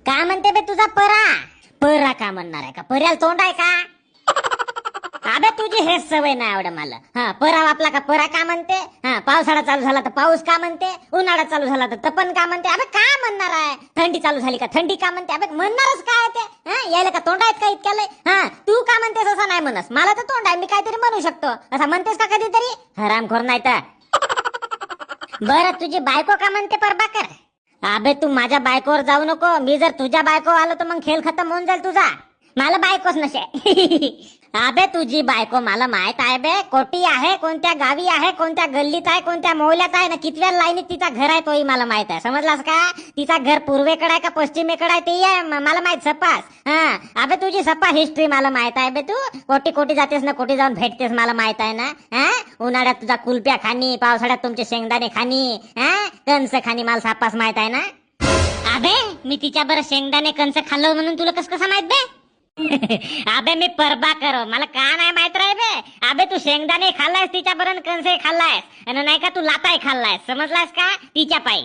का म्हणते बे तुझा परा? परा का म्हणणार आहे का? पर्याला तोंड आहे का? अबे तुझी हेच सवय नाही आवड मला. हा, परा वापला का परा का म्हणते? हा, पावसाळा चालू झाला तर पाऊस का म्हणते? उन्हाळा चालू झाला तर तपन का म्हणते? अबे का म्हणणार आहे? थंडी चालू झाली का थंडी का म्हणते? अबे म्हणणारच काय ते? हा, यायला का तोंड आहेत का इतक्याला? हा, तू का म्हणतेस असं नाही म्हणस. मला तर तोंड आहे, मी काहीतरी म्हणू शकतो. असं म्हणतेस का कधीतरी? हरामखोर नाही तर. बरं तुझी बायको का म्हणते प्रभाकर? अबे तू माझ्या बायकोवर जाऊ नको. मी जर तुझ्या बायको आलो तर मग खेळ खतम होऊन जाईल तुझा. मला बायकोच नसे. अबे तुझी बायको मला माहित आहे बे. कोटी आहे, कोणत्या गावी आहे, कोणत्या गल्लीत आहे, कोणत्या मोहल्यात आहे ना, कितव्या लाईनीत तिचा घर आहे तोही मला माहित आहे. समजलास का? तिचा घर पूर्वेकडे आहे का पश्चिमेकडे आहे तेही आहे मला माहित सपास. हा, अबे तुझी सपा हिस्ट्री मला माहित आहे बे. तू कोटी कोटी जातेस ना, कोटी जाऊन भेटतेस मला माहित आहे ना. हा, उन्हाळ्यात तुझा कुल्प्या खानी, पावसाळ्यात तुमचे शेंगदाणे खानी, हा, कंस खानी मला सपास माहित आहे ना. अबे मी तिच्या बरं शेंगदाणे कंस खाल्लं म्हणून तुला कसं माहित बे? अबे मी परबा करो, मला का नाही माहित राही बे. अबे तू शेंगदाणे खाल्लायस तिच्या बरं, कंसे खाल्लायस आणि नाही का तू लाताय खाल्लायस. समजलास का? तिच्या पायी